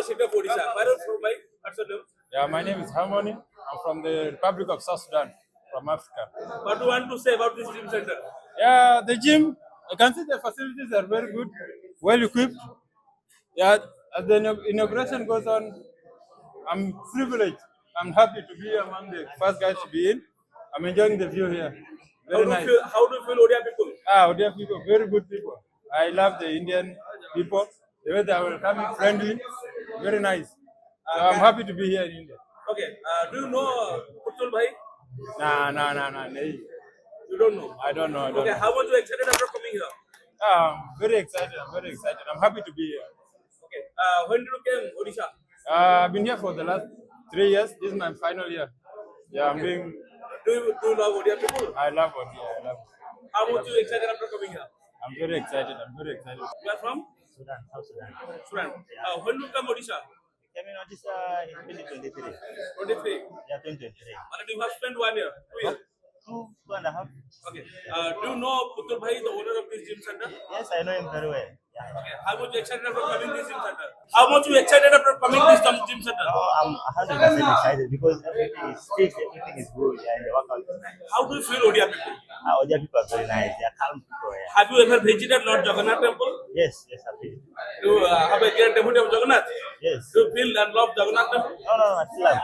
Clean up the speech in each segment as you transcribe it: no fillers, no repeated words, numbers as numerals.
state of Odisha. Where are you from, bhai? What's your name? Yeah, my name is Harmony. I'm from the Republic of South Sudan, from Africa. What do you want to say about this gym center? Yeah, the gym, I can see the facilities are very good, well equipped. Yeah, as the inauguration goes on, I'm privileged. I'm happy to be among the first guys to be in. I'm enjoying the view here. Very nice. How do you feel Odia people? Odia people, very good people. I love the Indian people. The way they are welcoming, friendly, very nice. So I'm happy to be here in India. Okay. Do you know Putul bhai? Nah. You don't know. I don't know. Okay. How much you excited after coming here? I'm very excited. I'm happy to be here. Okay. When did you came Odisha? I've been here for the last 3 years. This is my final year. Yeah, I'm doing. Do you love Odia people? I love it. How much you excited after coming here? I'm very excited. You are from Sudan, South Sudan. Sudan. When did you come Odisha? Came in Odisha in 2023. 23. Yeah, 2023. And you have spent 1 year, 2 years. Two and a half. Okay. Do you know Putul bhai, the owner of this gym center? Yes, I know him very well. Yeah. Okay. How much you excited after coming this gym center? How much you excited after coming this gym center? I'm 100% excited because everything is fixed, everything is good, and the workout is nice. How do you feel Odia people? Odia people are very nice. They are calm people. Yeah. Have you ever visited Lord Jagannath temple? Yes, I've been. You have a great devotee of Jagannath? Yes. Do you feel and love Jagannath temple? No, I still love.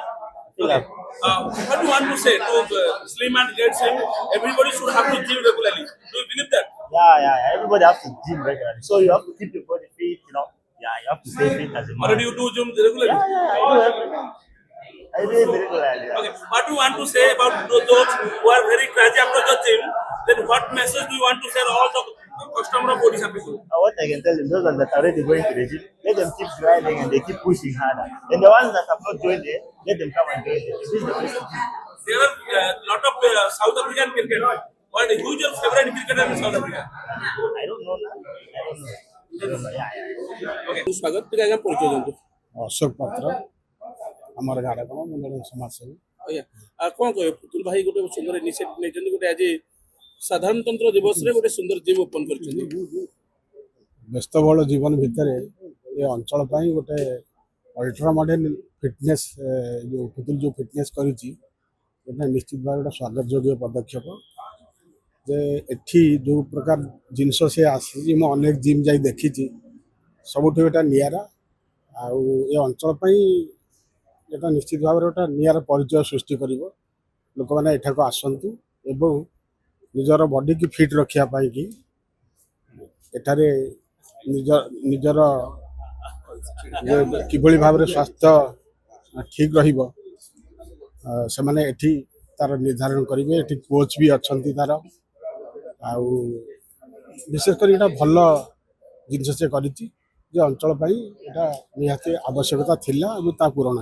Okay. What do you want to say to slim and get slim? Everybody should have to gym regularly. Do you believe that? Yeah. Everybody has to gym regularly. So you have to keep your body fit, you know. Yeah, you have to stay fit as a man. Or do you do gym regularly? Yeah, I do everything. I do it regularly. Yeah. Okay. What do you want to say about those who are very crazy after the gym? Then what message do you want to say to all the customers of Odisha people? What I can tell them, those ones that are already going to the gym, let them keep grinding and they keep pushing harder. And the ones that have not joined it, let them come and join it. This is the best to do. There are a lot of South African cricketers. What is your favorite cricketer in South Africa? I don't know now. Yeah. Okay. स्वागत ଟିକେ ଆଜ୍ଞା ପରିଚୟ ଦିଅନ୍ତୁ। ଅଶୋକ ପାତ୍ର ଆମର ଝାଡ଼ଖଣ୍ଡ ମୁଣ୍ଡଳ ସମାଜସେବୀ। ଆଜ୍ଞା କ'ଣ କହିବେ ପୁତୁଲ ଭାଇ ଗୋଟେ ସୁନ୍ଦର ଇନିସିଏଟିଭ ନେଇଛନ୍ତି ଗୋଟେ ଆଜି ସାଧାରଣତନ୍ତ୍ର ଦିବସରେ ଗୋଟେ ସୁନ୍ଦର ଜିମ୍ ଓପନ କରିଛନ୍ତି। ବ୍ୟସ୍ତବହୁଳ ଜୀବନ ଭିତରେ ଏ ଅଞ୍ଚଳ ପାଇଁ ଗୋଟେ ଅଲ୍ଟ୍ରା ମଡର୍ଣ୍ଣ ଫିଟନେସ୍ ଯେଉଁ ପୁତୁଲ ଯେଉଁ ଫିଟନେସ୍ କରିଛି ଏଇଟା ନିଶ୍ଚିତ ଭାବରେ ଗୋଟେ ସ୍ୱାଗତ ଯୋଗ୍ୟ ପଦକ୍ଷେପ। ଯେ ଏଠି ଯେଉଁ ପ୍ରକାର ଜିନିଷ ସେ ଆସିଛି ମୁଁ ଅନେକ ଜିମ୍ ଯାଇ ଦେଖିଛି ସବୁଠୁ ଏଇଟା ନିଆରା ଆଉ ଏ ଅଞ୍ଚଳ ପାଇଁ ଏଇଟା ନିଶ୍ଚିତ ଭାବରେ ଗୋଟେ ନିଆରା ପରିଚୟ ସୃଷ୍ଟି କରିବ। ଲୋକମାନେ ଏଠାକୁ ଆସନ୍ତୁ ଏବଂ ନିଜର ବଡିକି ଫିଟ୍ ରଖିବା ପାଇଁକି ଏଠାରେ ନିଜର କିଭଳି ଭାବରେ ସ୍ୱାସ୍ଥ୍ୟ ଠିକ୍ ରହିବ ସେମାନେ ଏଠି ତାର ନିର୍ଦ୍ଧାରଣ କରିବେ। ଏଠି କୋଚ୍ ବି ଅଛନ୍ତି ତାର ଆଉ ବିଶେଷ କରି ଏଇଟା ଭଲ ଜିନିଷ ସେ କରିଛି ଯେ ଅଞ୍ଚଳ ପାଇଁ ଏଇଟା ନିହାତି ଆବଶ୍ୟକତା ଥିଲା ଏବଂ ତା ପୂରଣ